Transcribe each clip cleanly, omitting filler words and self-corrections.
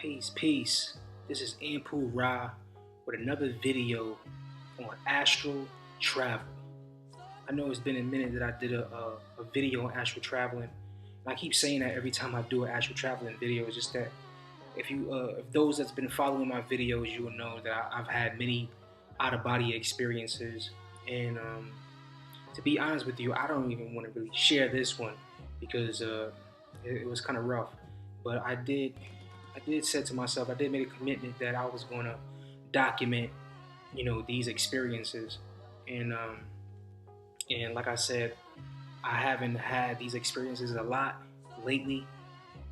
Peace. This is Anpu with another video on astral travel. I know it's been a minute that I did a video on astral traveling. And I keep saying that every time I do an astral traveling video. It's just that if those that's been following my videos, you will know that I've had many out of body experiences. And to be honest with you, I don't even want to really share this one because it was kind of rough. But I did say to myself, I did make a commitment that I was going to document, these experiences, and like I said, I haven't had these experiences a lot lately,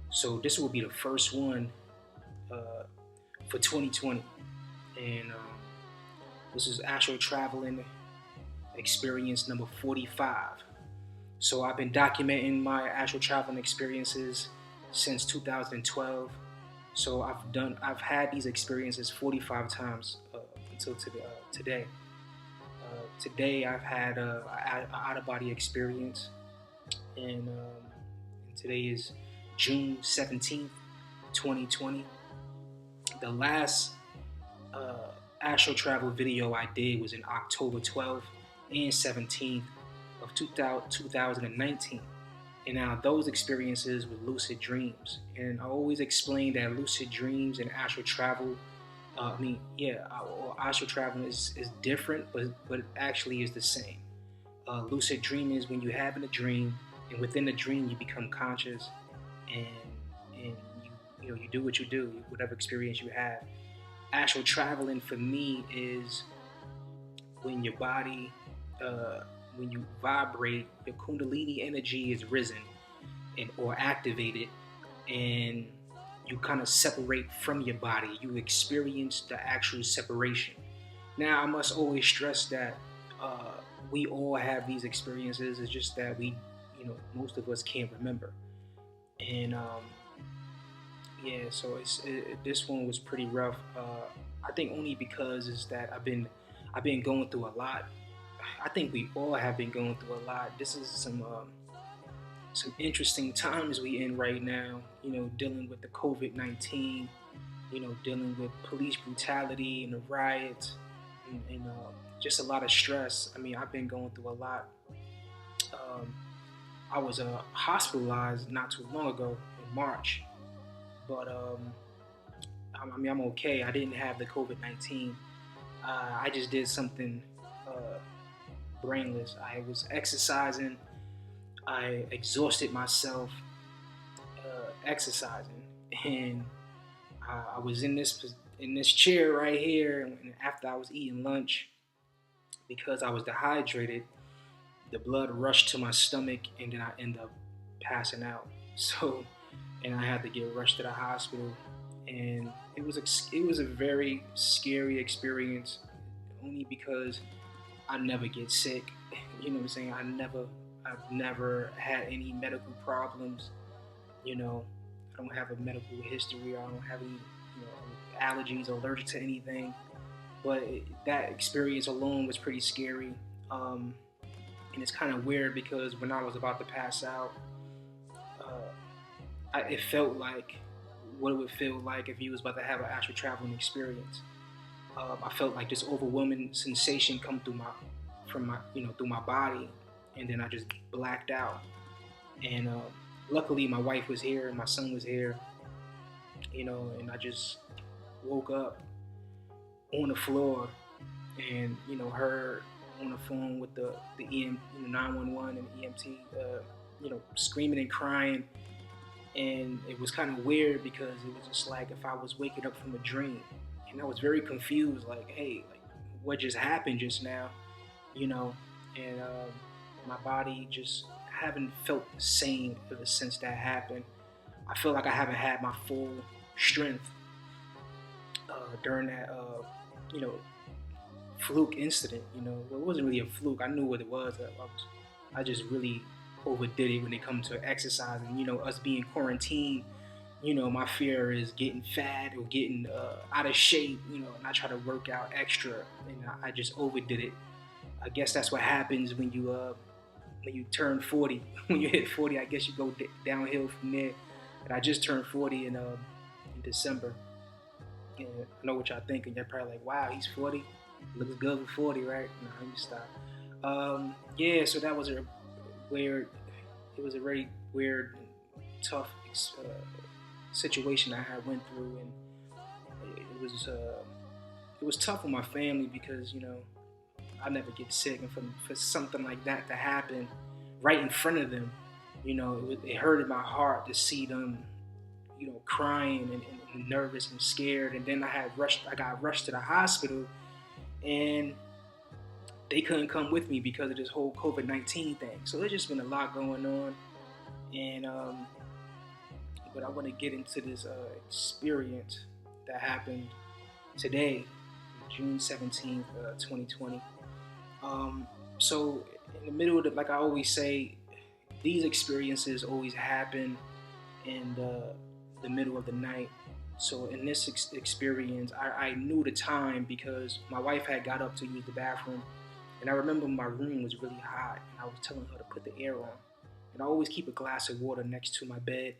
so this will be the first one for 2020, and this is actual traveling experience number 45. So I've been documenting my actual traveling experiences since 2012. So I've had these experiences 45 times until today. Today I've had an out of body experience, and today is June 17th, 2020. The last astral travel video I did was in October 12th and 17th of 2019. And now those experiences with lucid dreams. And I always explain that lucid dreams and astral travel, astral travel is different, but it actually is the same. Lucid dream is when you have in a dream, and within the dream you become conscious, and you do what you do, whatever experience you have. Astral traveling for me is when your body, when you vibrate, your kundalini energy is risen or activated, and you kind of separate from your body. You experience the actual separation. Now, I must always stress that we all have these experiences. It's just that most of us can't remember. And so this one was pretty rough. I think only because is that I've been going through a lot. I think we all have been going through a lot. This is some interesting times we in right now. Dealing with the COVID-19. Dealing with police brutality and the riots, and just a lot of stress. I mean, I've been going through a lot. I was hospitalized not too long ago in March, but I'm okay. I didn't have the COVID-19. I just did something brainless. I was exercising. I exhausted myself exercising, and I was in this chair right here. And after I was eating lunch, because I was dehydrated, the blood rushed to my stomach, and then I ended up passing out. So, and I had to get rushed to the hospital, and it was a very scary experience, only because I never get sick. You know what I'm saying? I've never had any medical problems. I don't have a medical history. I don't have any, allergies or allergic to anything. But that experience alone was pretty scary. And it's kind of weird because when I was about to pass out, it felt like what it would feel like if you was about to have an astral traveling experience. I felt like this overwhelming sensation come through my body, and then I just blacked out. And luckily, my wife was here and my son was here, and I just woke up on the floor, and her on the phone with the 911 and the EMT, screaming and crying. And it was kind of weird because it was just like if I was waking up from a dream, and I was very confused, like, hey, like what just happened just now, and my body just haven't felt the same ever since that happened. I feel like I haven't had my full strength during that fluke incident. Well, it wasn't really a fluke. I knew what it was. I just really overdid it when it comes to exercising. Us being quarantined, my fear is getting fat or getting out of shape, and I try to work out extra, and I just overdid it. I guess that's what happens when you turn 40. When you hit 40, I guess you go downhill from there. And I just turned 40, and in December. And I know what y'all thinking. You're probably like, wow, he's 40. Looks good for 40, right? No, let me stop. Yeah, so that was a weird, it was a very weird and tough situation I had went through. And it was tough on my family because, I never get sick. And for something like that to happen right in front of them, it hurted my heart to see them, crying and nervous and scared. And then I got rushed to the hospital, and they couldn't come with me because of this whole COVID-19 thing. So there's just been a lot going on. And but I want to get into this experience that happened today, June 17th, 2020. So in the middle of like I always say, these experiences always happen in the middle of the night. So in this experience, I knew the time because my wife had got up to use the bathroom, and I remember my room was really hot, and I was telling her to put the air on. And I always keep a glass of water next to my bed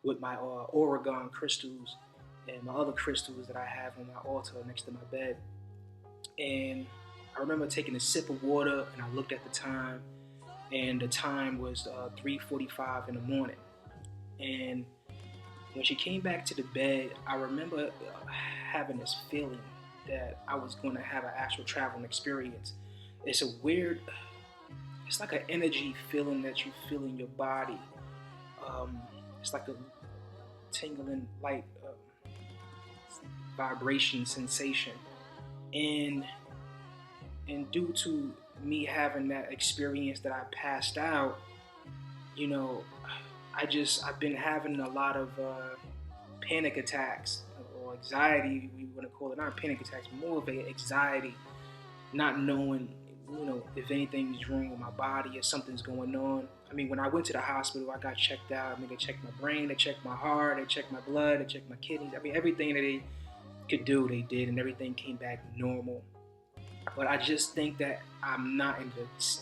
with my Oregon crystals and my other crystals that I have on my altar next to my bed. And I remember taking a sip of water, and I looked at the time, and the time was 3:45 in the morning. And when she came back to the bed, I remember having this feeling that I was going to have an astral traveling experience. It's it's like an energy feeling that you feel in your body. It's like a tingling light vibration sensation. And due to me having that experience that I passed out, I've been having a lot of panic attacks or anxiety. We want to call it not panic attacks, more of an anxiety, not knowing, if anything's wrong with my body or something's going on. I mean, when I went to the hospital, I got checked out. I mean, they checked my brain, they checked my heart, they checked my blood, they checked my kidneys. I mean, everything that they could do, they did, and everything came back normal. But I just think that I'm not in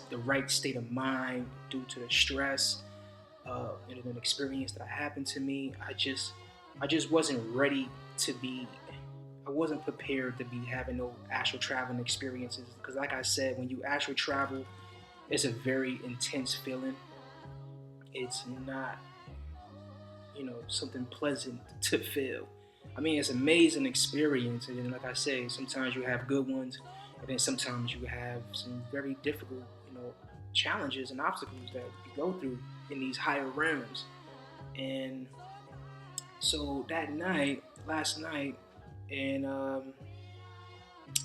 the right state of mind due to the stress and an experience that happened to me. I just wasn't ready to be. I wasn't prepared to be having no astral traveling experiences because, like I said, when you astral travel, it's a very intense feeling. It's not, something pleasant to feel. I mean, it's an amazing experience, and then, like I say, sometimes you have good ones, and then sometimes you have some very difficult, challenges and obstacles that you go through in these higher realms. And so last night, and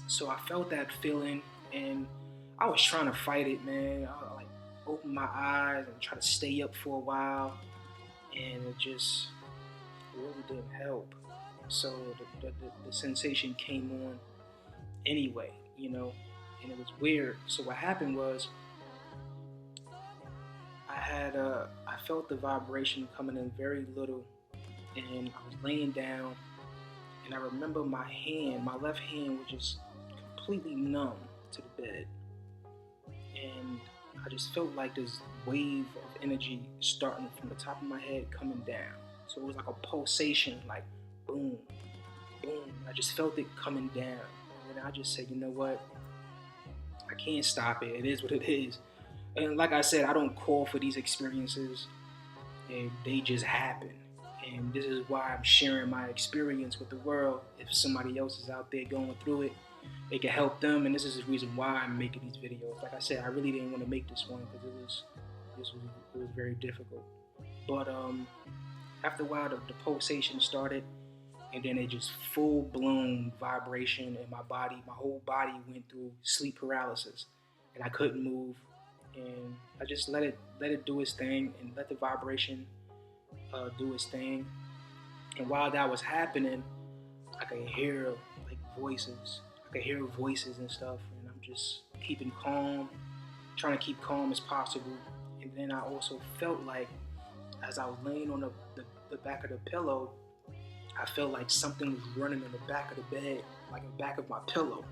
so I felt that feeling, and I was trying to fight it, man. I like open my eyes and try to stay up for a while, and it just really didn't help. So the sensation came on anyway, and it was weird. So what happened was I felt the vibration coming in very little, and I was laying down, and I remember my left hand was just completely numb to the bed, and I just felt like this wave of energy starting from the top of my head coming down. So it was like a pulsation, like boom, boom. I just felt it coming down, and then I just said, you know what? I can't stop it. It is what it is. And like I said, I don't call for these experiences, and they just happen. And this is why I'm sharing my experience with the world. If somebody else is out there going through it, it can help them. And this is the reason why I'm making these videos. Like I said, I really didn't want to make this one because it was very difficult. But after a while, the pulsation started, and then it just full blown vibration in my body. My whole body went through sleep paralysis, and I couldn't move. And I just let it do its thing, and let the vibration do its thing. And while that was happening, I could hear like voices. I could hear voices and stuff, and I'm just keeping calm, trying to keep calm as possible. And then I also felt like, as I was laying on the back of the pillow, I felt like something was running in the back of the bed, like the back of my pillow,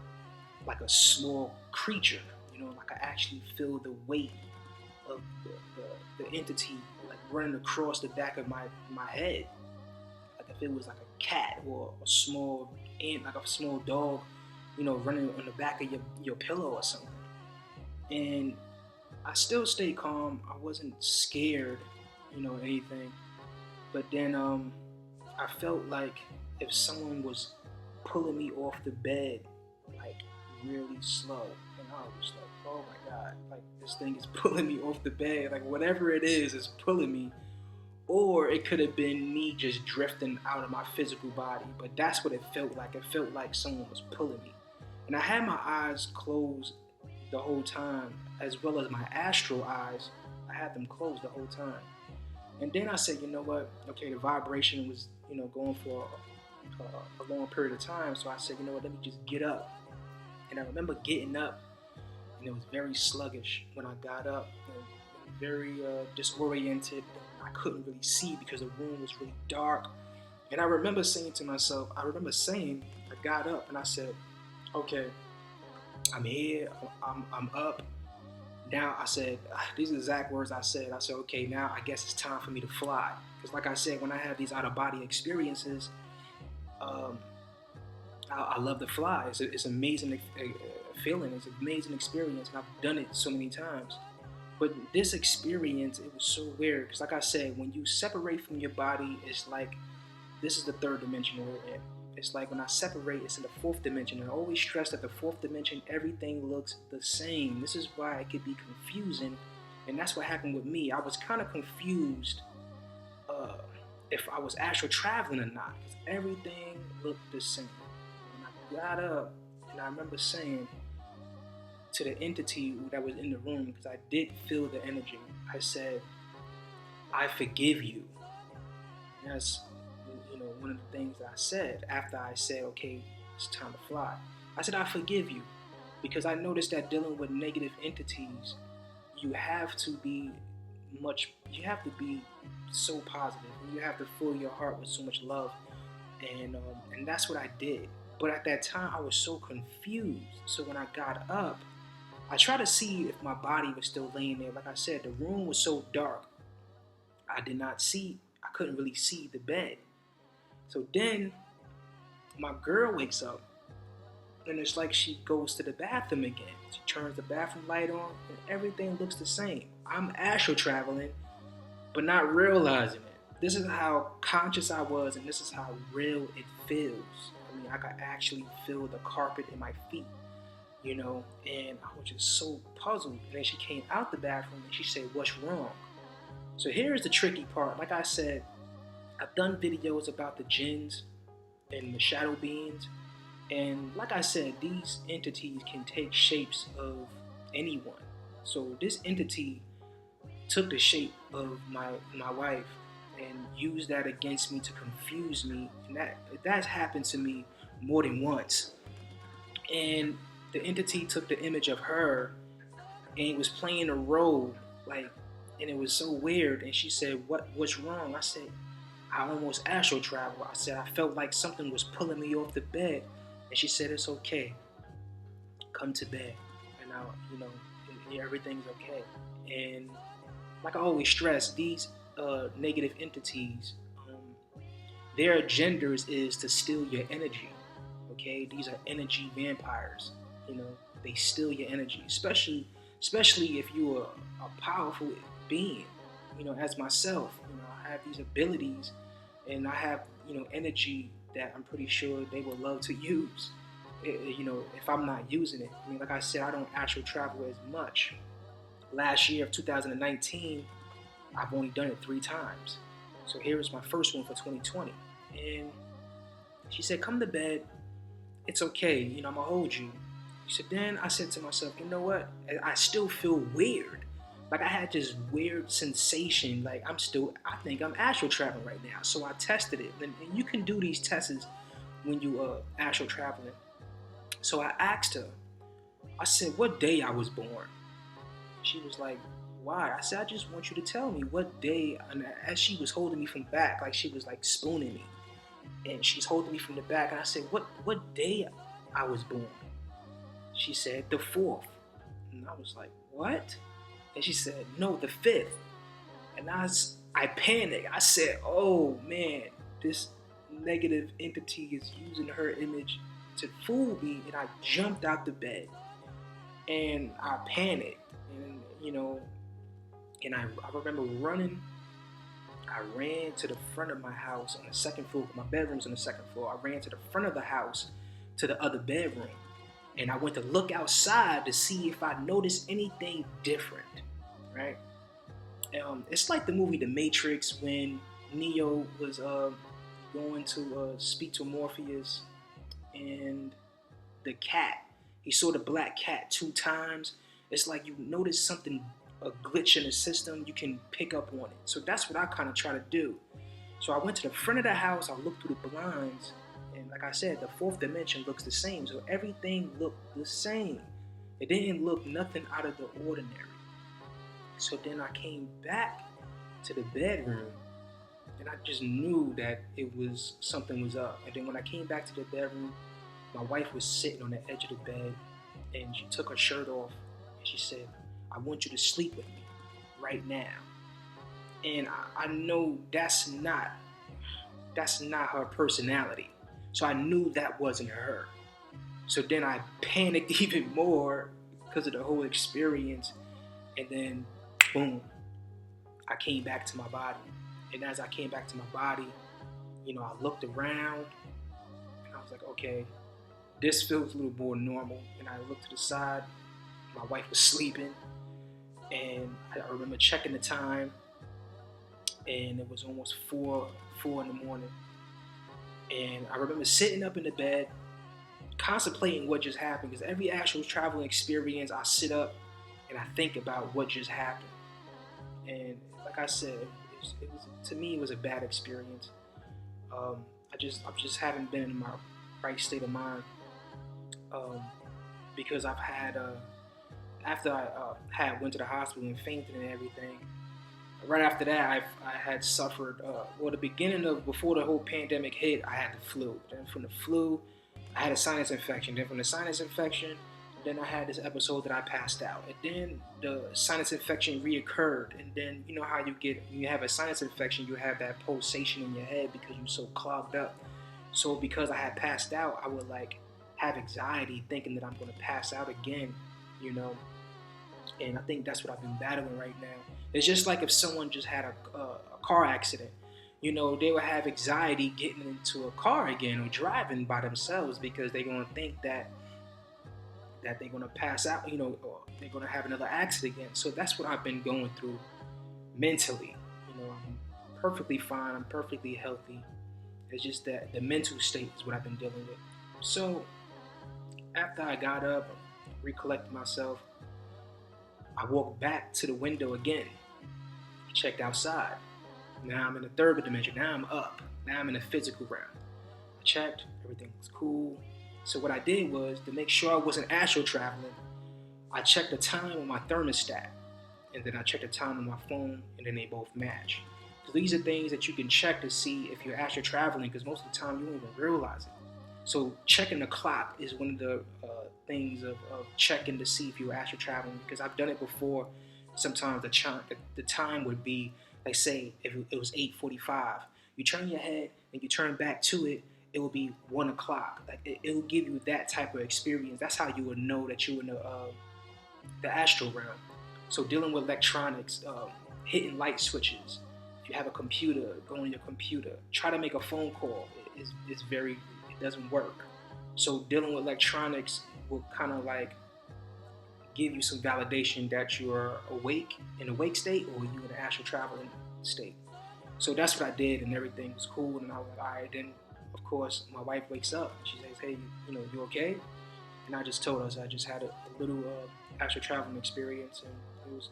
like a small creature. Like I actually feel the weight of the entity like running across the back of my head, like if it was like a cat or a small ant, like a small dog, running on the back of your pillow or something. And I still stayed calm. I wasn't scared, anything. But then I felt like if someone was pulling me off the bed, like really slow, and I was like, oh my god, like this thing is pulling me off the bed, like whatever it is pulling me. Or it could have been me just drifting out of my physical body, but that's what it felt like. It felt like someone was pulling me. And I had my eyes closed the whole time, as well as my astral eyes. I had them closed the whole time. And then I said, you know what? Okay, the vibration was, going for a long period of time. So I said, you know what? Let me just get up. And I remember getting up, and it was very sluggish when I got up, and very disoriented. I couldn't really see because the room was really dark. And I remember saying to myself, I got up and I said, okay, I'm here, I'm up. Now I said, these are the exact words I said. I said, okay, now I guess it's time for me to fly. Because like I said, when I have these out-of-body experiences, I love to fly. It's an amazing feeling. It's an amazing experience. And I've done it so many times. But this experience, it was so weird. Because like I said, when you separate from your body, it's like, this is the third dimension we're in. It's like when I separate, it's in the fourth dimension. And I always stress that the fourth dimension, everything looks the same. This is why it could be confusing. And that's what happened with me. I was kind of confused if I was astral traveling or not. Because everything looked the same. When I got up, and I remember saying to the entity that was in the room, because I did feel the energy, I said, I forgive you. And that's one of the things that I said after I said, okay, it's time to fly. I said, I forgive you, because I noticed that dealing with negative entities, you have to be so positive. You have to fill your heart with so much love. And that's what I did. But at that time, I was so confused. So when I got up, I tried to see if my body was still laying there. Like I said, the room was so dark, I couldn't really see the bed. So then my girl wakes up, and it's like she goes to the bathroom again. She turns the bathroom light on, and everything looks the same. I'm astral traveling, but not realizing it. This is how conscious I was, and this is how real it feels. I mean, I could actually feel the carpet in my feet, and I was just so puzzled. And then she came out the bathroom, and she said, what's wrong? So here's the tricky part. Like I said, I've done videos about the jinns and the shadow beings. And like I said, these entities can take shapes of anyone. So this entity took the shape of my wife and used that against me to confuse me. And that's happened to me more than once. And the entity took the image of her and was playing a role, and it was so weird. And she said, what's wrong? I said, I almost astral traveled. I said, I felt like something was pulling me off the bed. And she said, it's okay. Come to bed. And everything's okay. And like I always stress, these negative entities, their agendas is to steal your energy. Okay? These are energy vampires. They steal your energy, especially if you are a powerful being. As myself, I have these abilities, and I have energy that I'm pretty sure they would love to use. If I'm not using it. I mean, like I said, I don't astral travel as much. Last year of 2019, I've only done it 3 times. So here is my first one for 2020. And she said, come to bed. It's okay. I'm gonna hold you. So then I said to myself, you know what? I still feel weird. Like I had this weird sensation. Like I think I'm astral traveling right now. So I tested it. And you can do these tests when you astral traveling. So I asked her, I said, what day I was born? She was like, why? I said, I just want you to tell me what day. And as she was holding me from back, like she was like spooning me. And she's holding me from the back. And I said, what day I was born? She said, the 4th. And I was like, what? And she said, no, the 5th. And I panicked. I said, oh man, negative entity is using her image to fool me, and I jumped out the bed and I panicked, and and I remember running. I ran to the front of my house on the second floor. My bedroom's on the second floor. I ran to the front of the house to the other bedroom, and I went to look outside to see if I noticed anything different. Right? It's like the movie The Matrix when Neo was going to speak to Morpheus, and the cat. He saw the black cat 2 times. It's like you notice something, a glitch in the system, you can pick up on it. So that's what I kind of try to do. So I went to the front of the house, I looked through the blinds, and like I said, the fourth dimension looks the same. So everything looked the same. It didn't look nothing out of the ordinary. So then I came back to the bedroom, and I just knew that something was up. And then when I came back to the bedroom, my wife was sitting on the edge of the bed, and she took her shirt off, and she said, "I want you to sleep with me right now." And I know that's not her personality. So I knew that wasn't her. So then I panicked even more because of the whole experience. And then, boom, I came back to my body. And as I came back to my body, I looked around and I was like, okay, this feels a little more normal. And I looked to the side. My wife was sleeping. And I remember checking the time. And it was almost 4 in the morning. And I remember sitting up in the bed, contemplating what just happened. Because every actual traveling experience, I sit up and I think about what just happened. And like I said, to me, it was a bad experience. I just haven't been in my right state of mind. Because I've had, after I went to the hospital and fainted and everything, right after that, I had suffered, the beginning of, before the whole pandemic hit, I had the flu. Then from the flu, I had a sinus infection. Then from the sinus infection, then I had this episode that I passed out. And then the sinus infection reoccurred. And then, you know how when you have a sinus infection, you have that pulsation in your head because you're so clogged up. So because I had passed out, I would have anxiety thinking that I'm going to pass out again, And I think that's what I've been battling right now. It's just like if someone just had a car accident, they would have anxiety getting into a car again or driving by themselves because they're going to think that they're going to pass out, or they're going to have another accident again. So that's what I've been going through mentally. I'm perfectly fine. I'm perfectly healthy. It's just that the mental state is what I've been dealing with. So after I got up, recollected myself, I walked back to the window again, checked outside. Now I'm in the third dimension. Now I'm up. Now I'm in the physical realm. I checked, everything was cool. So what I did was, to make sure I wasn't astral traveling, I checked the time on my thermostat, and then I checked the time on my phone, and then they both match. So these are things that you can check to see if you're astral traveling, because most of the time you won't even realize it. So checking the clock is one of the things of checking to see if you're astral traveling, because I've done it before. Sometimes the time would be, like say, if it was 8:45, you turn your head and you turn back to it, it will be 1 o'clock. It will give you that type of experience. That's how you would know that you're in the astral realm. So dealing with electronics, hitting light switches. If you have a computer, go on your computer. Try to make a phone call. It doesn't work. So dealing with electronics will kind of give you some validation that you are awake, in a wake state, or you in an astral traveling state. So that's what I did, and everything was cool. And I was like, all right. Then, of course, my wife wakes up and she says, "Hey, you okay?" And I just told her, so I just had a little astral traveling experience, and it was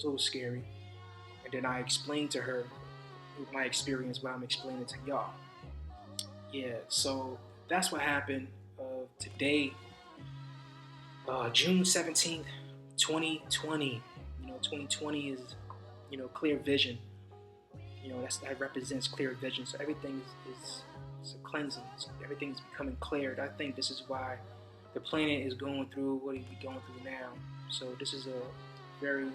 a little scary. And then I explained to her my experience, what I'm explaining to y'all. Yeah, so that's what happened today, June 17th, 2020. 2020 is, clear vision. That represents clear vision. So everything is a cleansing. So everything is becoming cleared. I think this is why the planet is going through what it's going through now. So this is a very,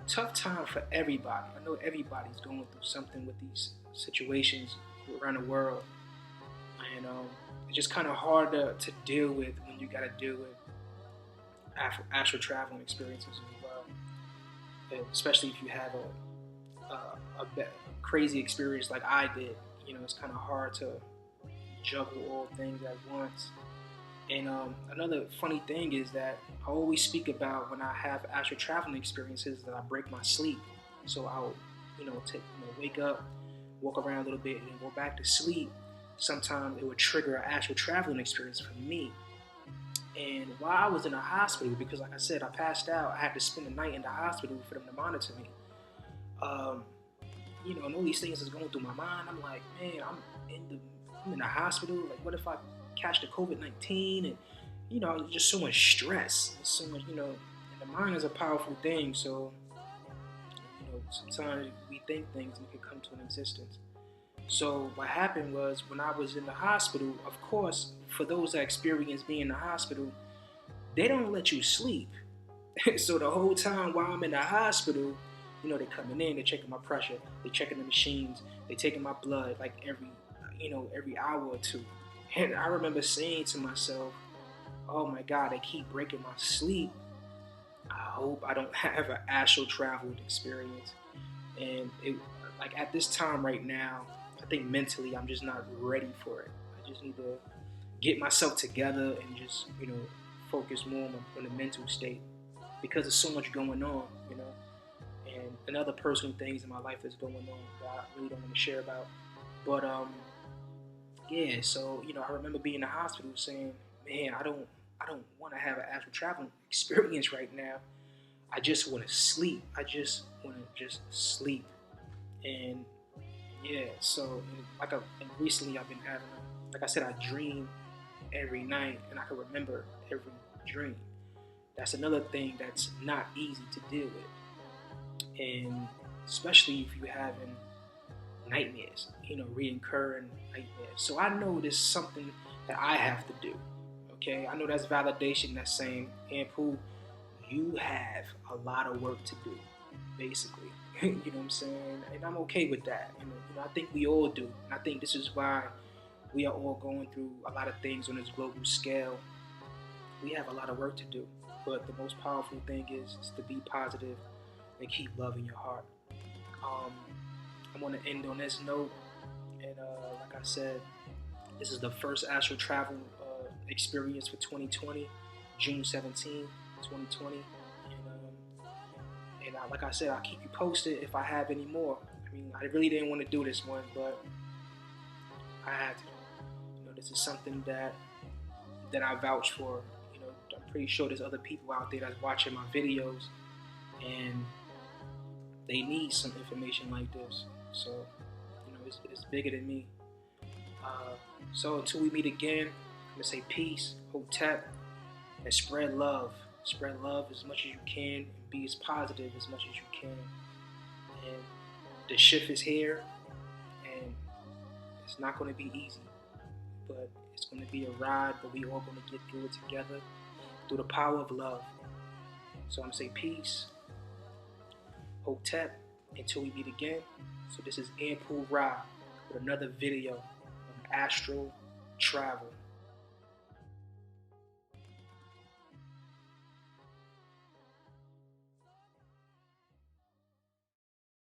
tough time for everybody. I know everybody's going through something with these situations around the world, and it's just kind of hard to deal with when you got to deal with astral traveling experiences as well, and especially if you have a crazy experience like I did. It's kind of hard to juggle all things at once. And another funny thing is that I always speak about when I have astral traveling experiences that I break my sleep. So I'll, wake up, walk around a little bit, and then go back to sleep. Sometimes it would trigger an astral traveling experience for me. And while I was in the hospital, because like I said, I passed out, I had to spend the night in the hospital for them to monitor me. And all these things is going through my mind. I'm like, man, I'm in the hospital. Like, what if I catch the COVID-19? And just so much stress. It's so much, and the mind is a powerful thing. So, sometimes we think things and it can come to an existence. So what happened was when I was in the hospital, of course, for those that experience being in the hospital, they don't let you sleep. So the whole time while I'm in the hospital, they're coming in, they're checking my pressure, they're checking the machines, they're taking my blood like every hour or two. And I remember saying to myself, oh my God, they keep breaking my sleep. I hope I don't have an astral travel experience. And at this time right now, I think mentally I'm just not ready for it. I just need to get myself together and just, focus more on the mental state, because there's so much going on, and other personal things in my life that's going on that I really don't want to share about. But yeah, so I remember being in the hospital saying, man, I don't want to have an astral traveling experience right now. I just want to sleep. I just want to just sleep. And yeah, so and recently I've been having, like I said, I dream every night, and I can remember every dream. That's another thing that's not easy to deal with, and especially if you're having nightmares, reoccurring nightmares. So I know there's something that I have to do. Okay, I know that's validation. That's saying, Anpu, you have a lot of work to do, basically. You know what I'm saying? And I'm okay with that. I think we all do. And I think this is why we are all going through a lot of things on this global scale. We have a lot of work to do. But the most powerful thing is to be positive and keep love in your heart. I'm going to end on this note. And like I said, this is the first astral travel experience for 2020, June 17, 2020. And like I said, I'll keep you posted if I have any more. I mean, I really didn't want to do this one, but I had to. This is something that I vouch for. I'm pretty sure there's other people out there that's watching my videos, and they need some information like this. So, it's bigger than me. So until we meet again, I'm gonna say peace, hotep, and spread love. Spread love as much as you can, and be as positive as much as you can. And the shift is here, and it's not going to be easy, but it's going to be a ride, but we all going to get through it together through the power of love. So I'm going to say peace, hotep, until we meet again. So this is Anpu with another video on astral travel.